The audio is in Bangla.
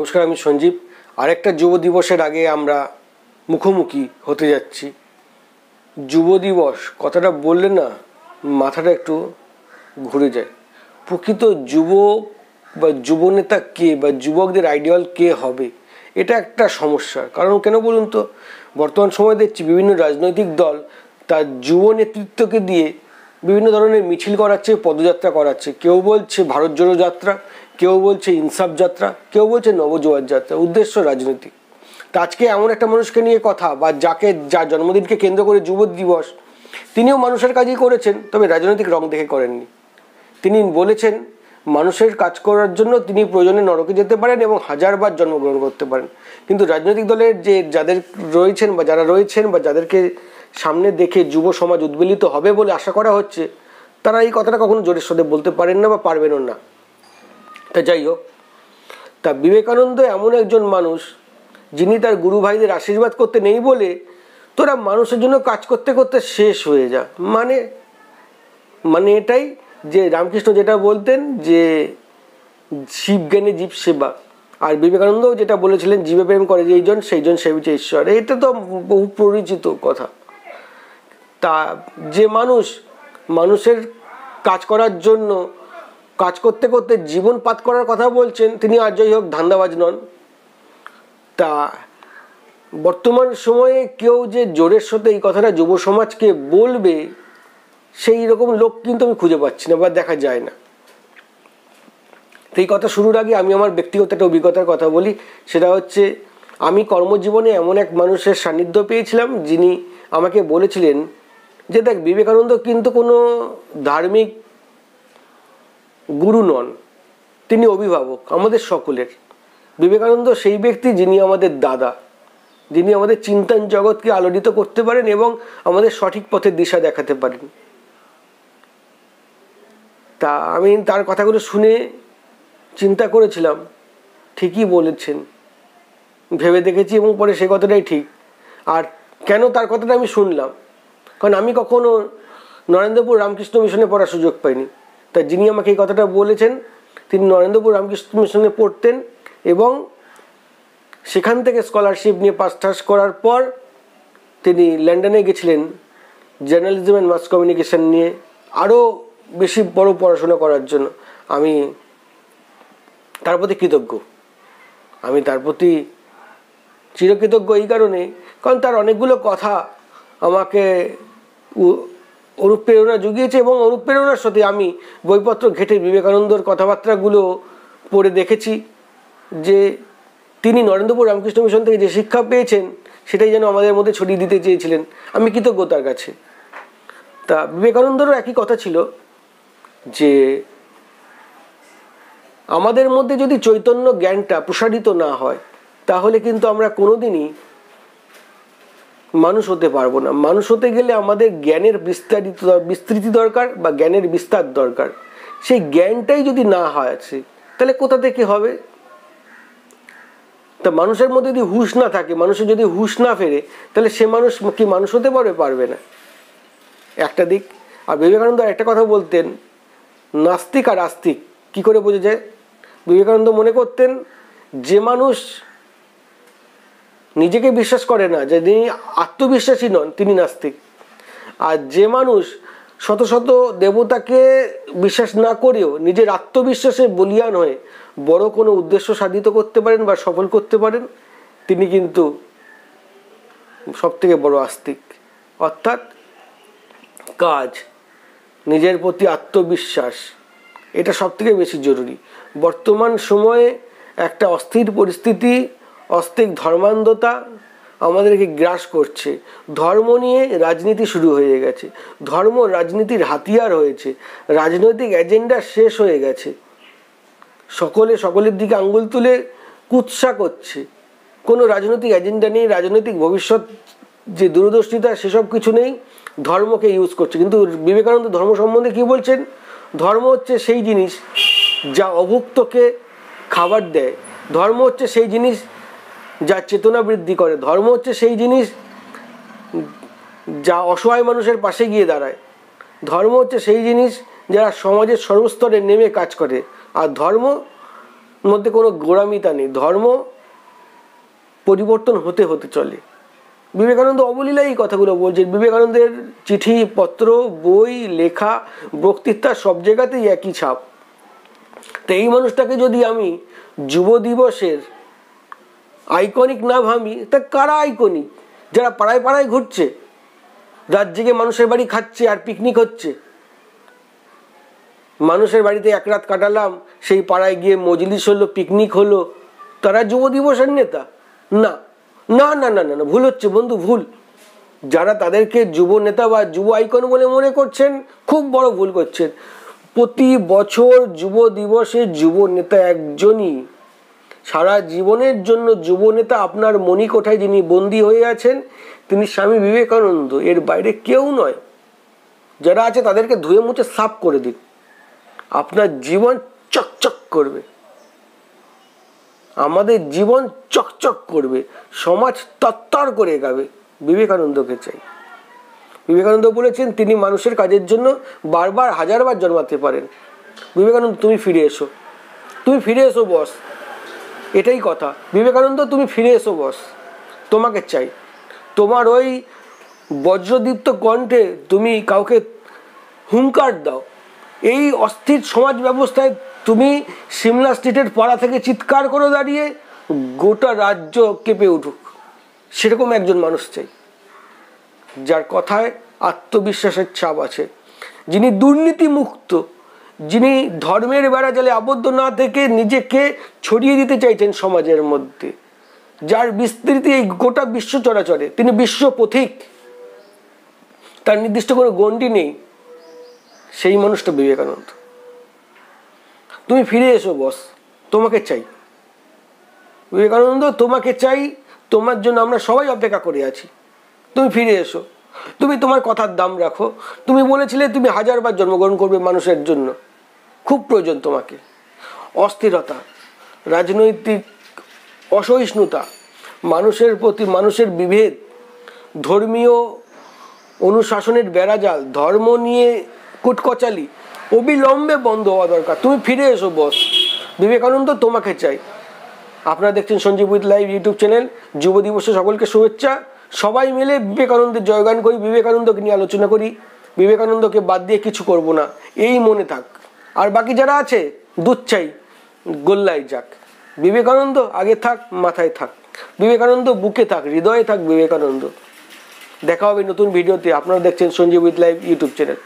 নমস্কার, আমি সঞ্জীব। আরেকটা যুব দিবসের আগে আমরা মুখোমুখি হতে যাচ্ছি। যুব দিবস কথাটা বললে না মাথাটা একটু ঘুরে যায়। প্রকৃত যুবক বা যুবনেতা কে বা যুবকদের আইডিয়াল কে হবে, এটা একটা সমস্যা। কারণ কেন বলুন তো, বর্তমান সময়ে দেখছি বিভিন্ন রাজনৈতিক দল তার যুব নেতৃত্বকে দিয়ে বিভিন্ন ধরনের মিছিল করাচ্ছে, পদযাত্রা করাচ্ছে। কেউ বলছে ভারত জোড়ো যাত্রা, কেউ বলছে ইনসাফ যাত্রা, কেউ বলছে নবজোয়ার যাত্রা। উদ্দেশ্য রাজনৈতিক। তা আজকে এমন একটা মানুষকে নিয়ে কথা, বা যার জন্মদিনকে কেন্দ্র করে যুব দিবস, তিনিও মানুষের কাজই করেছেন, তবে রাজনৈতিক রং দেখে করেননি। তিনি বলেছেন মানুষের কাজ করার জন্য তিনি প্রয়োজনে নরকে যেতে পারেন এবং হাজারবার জন্মগ্রহণ করতে পারেন। কিন্তু রাজনৈতিক দলের যারা রয়েছেন বা যাদেরকে সামনে দেখে যুব সমাজ উদ্বেলিত হবে বলে আশা করা হচ্ছে, তারা এই কথাটা কখনো জোরের সাথে বলতে পারেন না বা পারবেনও না। তা যাই হোক, তা বিবেকানন্দ এমন একজন মানুষ যিনি তার গুরু ভাইদের আশীর্বাদ করতে নেই বলে তোরা মানুষের জন্য কাজ করতে করতে শেষ হয়ে যা। মানে এটাই যে রামকৃষ্ণ যেটা বলতেন যে শিব জ্ঞানে জীব সেবা, আর বিবেকানন্দও যেটা বলেছিলেন জীবে প্রেম করে যেইজন সেইজন সেবিছে ঈশ্বর। এটা তো বহু পরিচিত কথা। তা যে মানুষের কাজ করার জন্য কাজ করতে করতে জীবন পাত করার কথা বলছেন, তিনি আর যাই হোক ধান্দাবাজ নন। তা বর্তমান সময়ে কেউ যে জোরের সাথে এই কথাটা যুব সমাজকে বলবে, সেই রকম লোক কিন্তু আমি খুঁজে পাচ্ছি না বা দেখা যায় না। তো এই কথা শুরুর আগে আমি আমার ব্যক্তিগত একটা অভিজ্ঞতার কথা বলি। সেটা হচ্ছে, আমি কর্মজীবনে এমন এক মানুষের সান্নিধ্য পেয়েছিলাম যিনি আমাকে বলেছিলেন যে দেখ, বিবেকানন্দ কিন্তু কোনো ধার্মিক গুরু নন, তিনি অভিভাবক আমাদের সকলের। বিবেকানন্দ সেই ব্যক্তি যিনি আমাদের দাদা, যিনি আমাদের চিন্তন জগৎকে আলোড়িত করতে পারেন এবং আমাদের সঠিক পথের দিশা দেখাতে পারেন। তা আমি তার কথাগুলো শুনে চিন্তা করেছিলাম, ঠিকই বলেছেন, ভেবে দেখেছি এবং পরে সে কথাটাই ঠিক। আর কেন তার কথাটা আমি শুনলাম, কারণ আমি কখনো নরেন্দ্রপুর রামকৃষ্ণ মিশনে পড়ার সুযোগ পাইনি। তা যিনি আমাকে এই কথাটা বলেছেন, তিনি নরেন্দ্রপুর রামকৃষ্ণ মিশনে পড়তেন এবং সেখান থেকে স্কলারশিপ নিয়ে পাস টাস করার পর তিনি লন্ডনে গেছিলেন জার্নালিজম অ্যান্ড মাস কমিউনিকেশন নিয়ে আরও বেশি বড় পড়াশোনা করার জন্য। আমি তার প্রতি কৃতজ্ঞ। আমি তার প্রতি চিরকৃতজ্ঞ এই কারণে, কারণ তার অনেকগুলো কথা আমাকে অনুপ্রেরণা জুগিয়েছে এবং অনুপ্রেরণার সাথে আমি বইপত্র ঘেঁটে বিবেকানন্দর কথাবার্তাগুলো পড়ে দেখেছি যে তিনি নরেন্দ্রপুর রামকৃষ্ণ মিশন থেকে যে শিক্ষা পেয়েছেন সেটাই যেন আমাদের মধ্যে ছড়িয়ে দিতে চেয়েছিলেন। আমি কৃতজ্ঞ তার কাছে। তা বিবেকানন্দরও একই কথা ছিল যে আমাদের মধ্যে যদি চৈতন্য জ্ঞানটা প্রসারিত না হয়, তাহলে কিন্তু আমরা কোনোদিনই মানুষ হতে পারবো না। মানুষ হতে গেলে আমাদের জ্ঞানের বিস্তৃতি দরকার বা জ্ঞানের বিস্তার দরকার। সেই জ্ঞানটাই যদি না হয় তাহলে কোথা থেকে হবে? তা মানুষের মধ্যে যদি হুঁশ না থাকে, মানুষের যদি হুঁশ না ফেরে, তাহলে সে মানুষ কি মানুষ হতে পারবে না। একটা দিক। আর বিবেকানন্দ একটা কথা বলতেন, নাস্তিক আর আস্তিক কি করে বোঝা যায়? বিবেকানন্দ মনে করতেন যে মানুষ নিজেকে বিশ্বাস করে না, যে তিনি আত্মবিশ্বাসী নন, তিনি নাস্তিক। আর যে মানুষ শত শত দেবতাকে বিশ্বাস না করেও নিজের আত্মবিশ্বাসে বলিয়ান হয়ে বড় কোনো উদ্দেশ্য সাধিত করতে পারেন বা সফল করতে পারেন, তিনি কিন্তু সব থেকে বড় আস্তিক। অর্থাৎ কাজ, নিজের প্রতি আত্মবিশ্বাস, এটা সব থেকে বেশি জরুরি। বর্তমান সময়ে একটা অস্থির পরিস্থিতি, অস্থির ধর্মান্ধতা আমাদেরকে গ্রাস করছে। ধর্ম নিয়ে রাজনীতি শুরু হয়ে গেছে, ধর্ম রাজনীতির হাতিয়ার হয়েছে, রাজনৈতিক এজেন্ডা শেষ হয়ে গেছে। সকলের দিকে আঙ্গুল তুলে কুৎসা করছে। কোনো রাজনৈতিক এজেন্ডা নেই, রাজনৈতিক ভবিষ্যৎ যে দূরদর্শিতা সেসব কিছু নেই, ধর্মকে ইউজ করছে। কিন্তু বিবেকানন্দ ধর্ম সম্বন্ধে কি বলছেন? ধর্ম হচ্ছে সেই জিনিস যা অভুক্তকে খাবার দেয়, ধর্ম হচ্ছে সেই জিনিস যা চেতনা বৃদ্ধি করে, ধর্ম হচ্ছে সেই জিনিস যা অসহায় মানুষের পাশে গিয়ে দাঁড়ায়, ধর্ম হচ্ছে সেই জিনিস যারা সমাজের সর্বস্তরে নেমে কাজ করে। আর ধর্ম মধ্যে কোনো গোড়ামিতা নেই। ধর্ম পরিবর্তন হতে হতে চলে। বিবেকানন্দ অবলীলায় এই কথাগুলো বলছেন। বিবেকানন্দের চিঠি পত্র, বই, লেখা, বক্তৃতা সব জায়গাতেই একই ছাপ। তো এই মানুষটাকে যদি আমি যুব দিবসের আইকনিক না ভাবি, তা কারা আইকনিক? যারা পাড়ায় পাড়ায় ঘুরছে, রাত জেগে মানুষের বাড়ি খাচ্ছে আর পিকনিক হচ্ছে। মানুষের বাড়িতে এক রাত কাটালাম, সেই পাড়ায় গিয়ে মজলিস হলো, পিকনিক হলো, তারা যুব দিবসের নেতা? না না না না না, ভুল হচ্ছে বন্ধু, ভুল। যারা তাদেরকে যুব নেতা বা যুব আইকন বলে মনে করছেন, খুব বড় ভুল করছেন। প্রতি বছর যুব দিবসে যুব নেতা একজনই। সারা জীবনের জন্য যুব নেতা আপনার মণিকোঠায় যিনি বন্দী হয়ে আছেন, তিনি স্বামী বিবেকানন্দ। এর বাইরে কেউ নয়। যারা আছে তাদেরকে ধুয়ে মুছে সাফ করে দিন, আপনার জীবন চকচক করবে। আমাদের জীবন চকচক করবে, সমাজ তত্তর করে এগাবে। বিবেকানন্দকে চাই। বিবেকানন্দ বলেছেন তিনি মানুষের কাজের জন্য বারবার হাজারবার জন্মাতে পারেন। বিবেকানন্দ তুমি ফিরে এসো, তুমি ফিরে এসো বস, এটাই কথা। বিবেকানন্দ তুমি ফিরে এসো বস, তোমাকে চাই। তোমার ওই বজ্রদীপ্ত কণ্ঠে তুমি কাউকে হুঙ্কার দাও। এই অস্থির সমাজ ব্যবস্থায় তুমি সিমলা স্ট্রিটের পাড়া থেকে চিৎকার করে দাঁড়িয়ে গোটা রাজ্য কেঁপে উঠুক, সেরকম একজন মানুষ চাই, যার কথায় আত্মবিশ্বাসের ছাপ আছে, যিনি দুর্নীতি মুক্ত, যিনি ধর্মের বেড়াজালে আবদ্ধ না থেকে নিজেকে ছড়িয়ে দিতে চাইছেন সমাজের মধ্যে, যার বিস্তৃতি এই গোটা বিশ্ব চরাচরে। তিনি বিশ্ব পথিক, তার নির্দিষ্ট কোনো গণ্ডি নেই। সেই মানুষটা বিবেকানন্দ। তুমি ফিরে এসো বস, তোমাকে চাই। বিবেকানন্দ তোমাকে চাই, তোমার জন্য আমরা সবাই অপেক্ষা করে আছি। তুমি ফিরে এসো, তুমি তোমার কথার দাম রাখো। তুমি বলেছিলে তুমি হাজারবার জন্মগ্রহণ করবে মানুষের জন্য। খুব প্রয়োজন তোমাকে। অস্থিরতা, রাজনৈতিক অসহিষ্ণুতা, মানুষের প্রতি মানুষের বিভেদ, ধর্মীয় অনুশাসনের বেড়াজাল, ধর্ম নিয়ে কুটকচালি অবিলম্বে বন্ধ হওয়া দরকার। তুমি ফিরে এসো বস, বিবেকানন্দ তোমাকে চাই। আপনারা দেখছেন Sanjeev with live YouTube channel. যুব দিবসে সকলকে শুভেচ্ছা। সবাই মিলে বিবেকানন্দের জয়গান করি, বিবেকানন্দকে নিয়ে আলোচনা করি। বিবেকানন্দকে বাদ দিয়ে কিছু করব না, এই মনে থাক। আর বাকি যারা আছে দুধ চাই, গোল্লায় যাক। বিবেকানন্দ আগে থাক, মাথায় থাক। বিবেকানন্দ বুকে থাক, হৃদয়ে থাক বিবেকানন্দ। দেখা হবে নতুন ভিডিওতে। আপনারা দেখছেন Sanjeev with live YouTube channel.